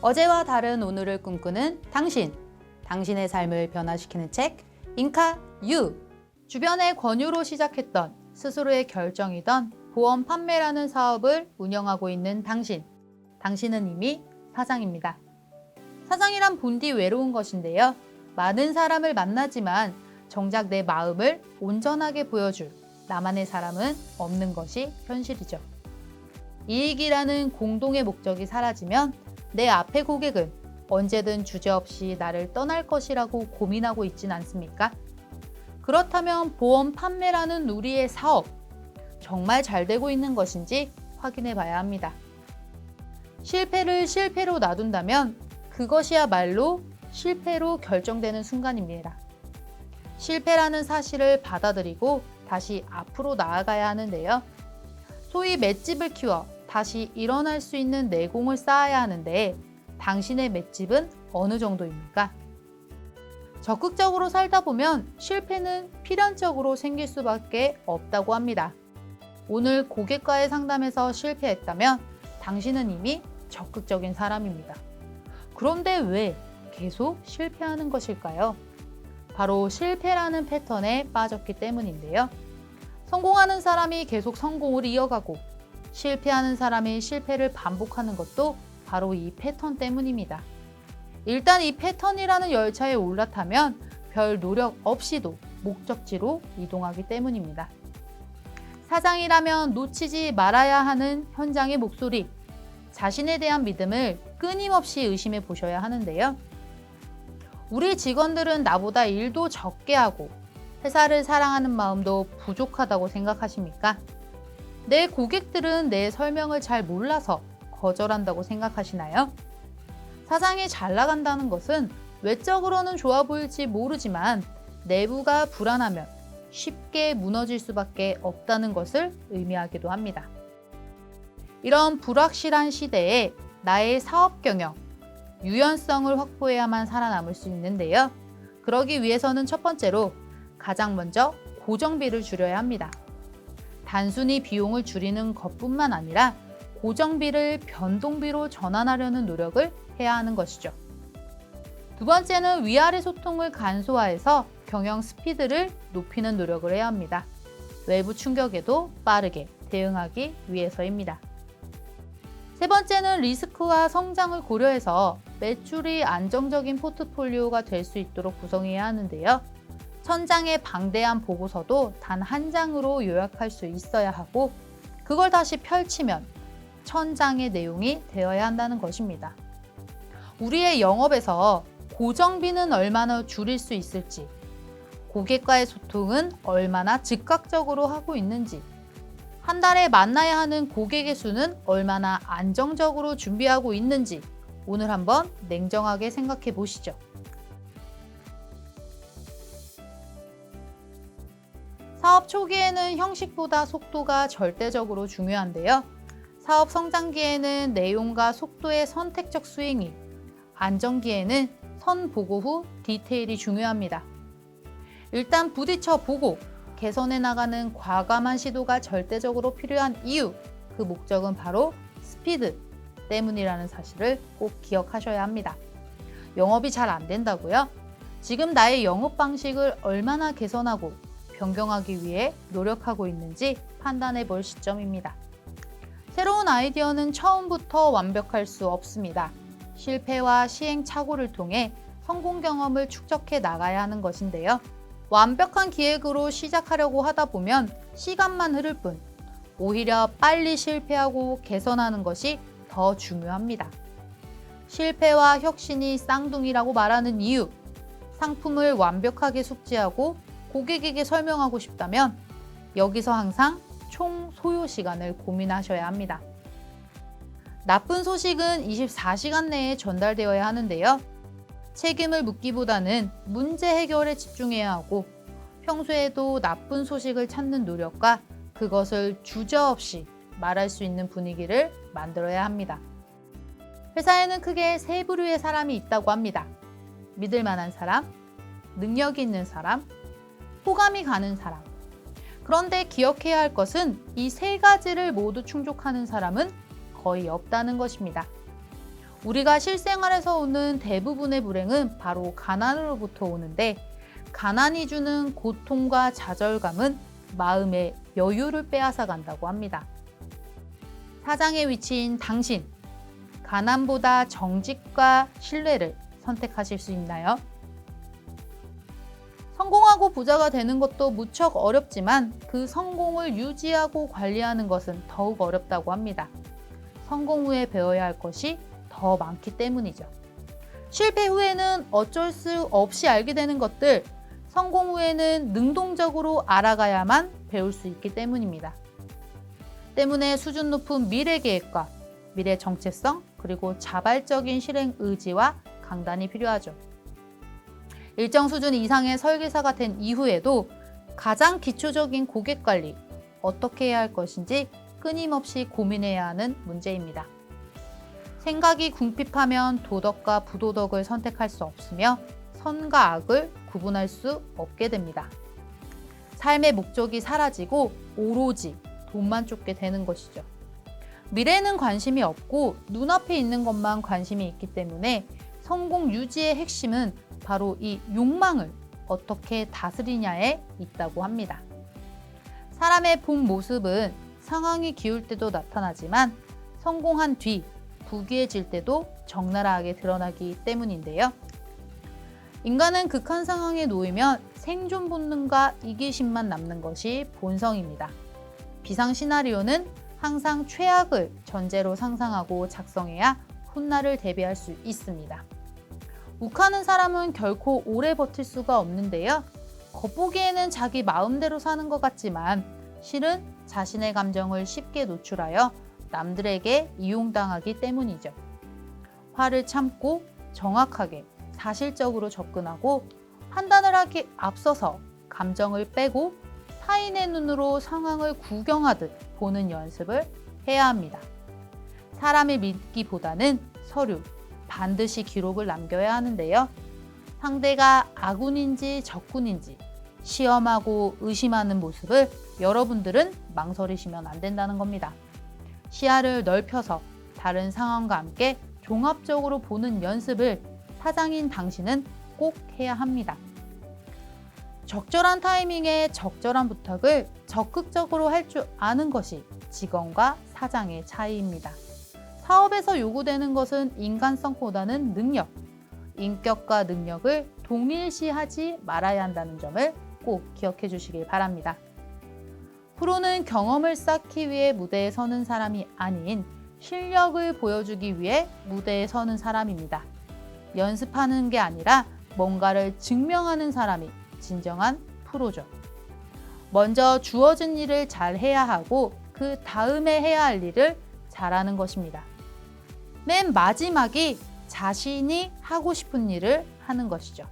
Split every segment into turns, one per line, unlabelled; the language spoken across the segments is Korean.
어제와 다른 오늘을 꿈꾸는 당신. 당신의 삶을 변화시키는 책 인카 유. 주변의 권유로 시작했던 스스로의 결정이던 보험 판매라는 사업을 운영하고 있는 당신. 당신은 이미 사장입니다. 사장이란 본디 외로운 것인데요. 많은 사람을 만나지만 정작 내 마음을 온전하게 보여줄 나만의 사람은 없는 것이 현실이죠. 이익이라는 공동의 목적이 사라지면 내 앞의 고객은 언제든 주저없이 나를 떠날 것이라고 고민하고 있진 않습니까? 그렇다면 보험 판매라는 우리의 사업, 정말 잘 되고 있는 것인지 확인해 봐야 합니다. 실패를 실패로 놔둔다면 그것이야말로 실패로 결정되는 순간입니다. 실패라는 사실을 받아들이고 다시 앞으로 나아가야 하는데요. 소위 맷집을 키워 다시 일어날 수 있는 내공을 쌓아야 하는데 당신의 맷집은 어느 정도입니까? 적극적으로 살다 보면 실패는 필연적으로 생길 수밖에 없다고 합니다. 오늘 고객과의 상담에서 실패했다면 당신은 이미 적극적인 사람입니다. 그런데 왜 계속 실패하는 것일까요? 바로 실패라는 패턴에 빠졌기 때문인데요. 성공하는 사람이 계속 성공을 이어가고 실패하는 사람이 실패를 반복하는 것도 바로 이 패턴 때문입니다. 일단 이 패턴이라는 열차에 올라타면 별 노력 없이도 목적지로 이동하기 때문입니다. 사장이라면 놓치지 말아야 하는 현장의 목소리, 자신에 대한 믿음을 끊임없이 의심해 보셔야 하는데요. 우리 직원들은 나보다 일도 적게 하고 회사를 사랑하는 마음도 부족하다고 생각하십니까? 내 고객들은 내 설명을 잘 몰라서 거절한다고 생각하시나요? 사장이 잘 나간다는 것은 외적으로는 좋아 보일지 모르지만 내부가 불안하면 쉽게 무너질 수밖에 없다는 것을 의미하기도 합니다. 이런 불확실한 시대에 나의 사업 경영, 유연성을 확보해야만 살아남을 수 있는데요. 그러기 위해서는 첫 번째로 가장 먼저 고정비를 줄여야 합니다. 단순히 비용을 줄이는 것뿐만 아니라 고정비를 변동비로 전환하려는 노력을 해야 하는 것이죠. 두 번째는 위아래 소통을 간소화해서 경영 스피드를 높이는 노력을 해야 합니다. 외부 충격에도 빠르게 대응하기 위해서입니다. 세 번째는 리스크와 성장을 고려해서 매출이 안정적인 포트폴리오가 될 수 있도록 구성해야 하는데요. 천장의 방대한 보고서도 단 한 장으로 요약할 수 있어야 하고 그걸 다시 펼치면 천장의 내용이 되어야 한다는 것입니다. 우리의 영업에서 고정비는 얼마나 줄일 수 있을지, 고객과의 소통은 얼마나 즉각적으로 하고 있는지, 한 달에 만나야 하는 고객의 수는 얼마나 안정적으로 준비하고 있는지 오늘 한번 냉정하게 생각해 보시죠. 사업 초기에는 형식보다 속도가 절대적으로 중요한데요. 사업 성장기에는 내용과 속도의 선택적 스윙이, 안정기에는 선 보고 후 디테일이 중요합니다. 일단 부딪혀 보고 개선해 나가는 과감한 시도가 절대적으로 필요한 이유, 그 목적은 바로 스피드 때문이라는 사실을 꼭 기억하셔야 합니다. 영업이 잘 안 된다고요? 지금 나의 영업 방식을 얼마나 개선하고 변경하기 위해 노력하고 있는지 판단해 볼 시점입니다. 새로운 아이디어는 처음부터 완벽할 수 없습니다. 실패와 시행착오를 통해 성공 경험을 축적해 나가야 하는 것인데요. 완벽한 기획으로 시작하려고 하다 보면 시간만 흐를 뿐 오히려 빨리 실패하고 개선하는 것이 더 중요합니다. 실패와 혁신이 쌍둥이라고 말하는 이유, 상품을 완벽하게 숙지하고 고객에게 설명하고 싶다면 여기서 항상 총 소요 시간을 고민하셔야 합니다. 나쁜 소식은 24시간 내에 전달되어야 하는데요. 책임을 묻기보다는 문제 해결에 집중해야 하고 평소에도 나쁜 소식을 찾는 노력과 그것을 주저없이 말할 수 있는 분위기를 만들어야 합니다. 회사에는 크게 세 부류의 사람이 있다고 합니다. 믿을 만한 사람, 능력이 있는 사람, 호감이 가는 사람. 그런데 기억해야 할 것은 이 세 가지를 모두 충족하는 사람은 거의 없다는 것입니다. 우리가 실생활에서 오는 대부분의 불행은 바로 가난으로부터 오는데, 가난이 주는 고통과 좌절감은 마음의 여유를 빼앗아 간다고 합니다. 사장의 위치인 당신, 가난보다 정직과 신뢰를 선택하실 수 있나요? 성공하고 부자가 되는 것도 무척 어렵지만 그 성공을 유지하고 관리하는 것은 더욱 어렵다고 합니다. 성공 후에 배워야 할 것이 더 많기 때문이죠. 실패 후에는 어쩔 수 없이 알게 되는 것들, 성공 후에는 능동적으로 알아가야만 배울 수 있기 때문입니다. 때문에 수준 높은 미래 계획과 미래 정체성, 그리고 자발적인 실행 의지와 강단이 필요하죠. 일정 수준 이상의 설계사가 된 이후에도 가장 기초적인 고객 관리, 어떻게 해야 할 것인지 끊임없이 고민해야 하는 문제입니다. 생각이 궁핍하면 도덕과 부도덕을 선택할 수 없으며 선과 악을 구분할 수 없게 됩니다. 삶의 목적이 사라지고 오로지 돈만 쫓게 되는 것이죠. 미래는 관심이 없고 눈앞에 있는 것만 관심이 있기 때문에 성공 유지의 핵심은 바로 이 욕망을 어떻게 다스리냐에 있다고 합니다. 사람의 본 모습은 상황이 기울 때도 나타나지만 성공한 뒤 부귀해질 때도 적나라하게 드러나기 때문인데요. 인간은 극한 상황에 놓이면 생존 본능과 이기심만 남는 것이 본성입니다. 비상 시나리오는 항상 최악을 전제로 상상하고 작성해야 훗날을 대비할 수 있습니다. 욱하는 사람은 결코 오래 버틸 수가 없는데요. 겉보기에는 자기 마음대로 사는 것 같지만 실은 자신의 감정을 쉽게 노출하여 남들에게 이용당하기 때문이죠. 화를 참고 정확하게 사실적으로 접근하고 판단을 하기 앞서서 감정을 빼고 타인의 눈으로 상황을 구경하듯 보는 연습을 해야 합니다. 사람을 믿기보다는 서류, 반드시 기록을 남겨야 하는데요. 상대가 아군인지 적군인지 시험하고 의심하는 모습을 여러분들은 망설이시면 안 된다는 겁니다. 시야를 넓혀서 다른 상황과 함께 종합적으로 보는 연습을 사장인 당신은 꼭 해야 합니다. 적절한 타이밍에 적절한 부탁을 적극적으로 할 줄 아는 것이 직원과 사장의 차이입니다. 사업에서 요구되는 것은 인간성보다는 능력, 인격과 능력을 동일시하지 말아야 한다는 점을 꼭 기억해 주시길 바랍니다. 프로는 경험을 쌓기 위해 무대에 서는 사람이 아닌 실력을 보여주기 위해 무대에 서는 사람입니다. 연습하는 게 아니라 뭔가를 증명하는 사람이 진정한 프로죠. 먼저 주어진 일을 잘 해야 하고 그 다음에 해야 할 일을 잘하는 것입니다. 맨 마지막이 자신이 하고 싶은 일을 하는 것이죠.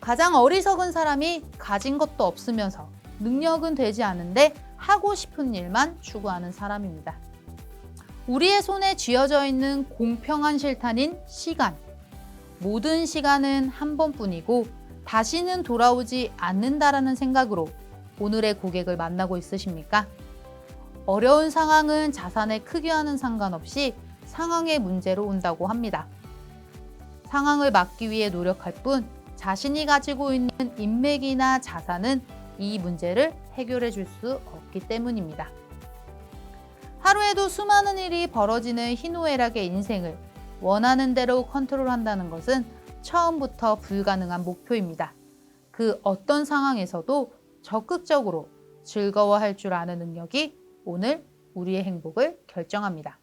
가장 어리석은 사람이 가진 것도 없으면서 능력은 되지 않은데 하고 싶은 일만 추구하는 사람입니다. 우리의 손에 쥐어져 있는 공평한 실탄인 시간. 모든 시간은 한 번뿐이고 다시는 돌아오지 않는다라는 생각으로 오늘의 고객을 만나고 있으십니까? 어려운 상황은 자산의 크기와는 상관없이 상황의 문제로 온다고 합니다. 상황을 막기 위해 노력할 뿐 자신이 가지고 있는 인맥이나 자산은 이 문제를 해결해 줄 수 없기 때문입니다. 하루에도 수많은 일이 벌어지는 희노애락의 인생을 원하는 대로 컨트롤한다는 것은 처음부터 불가능한 목표입니다. 그 어떤 상황에서도 적극적으로 즐거워할 줄 아는 능력이 오늘 우리의 행복을 결정합니다.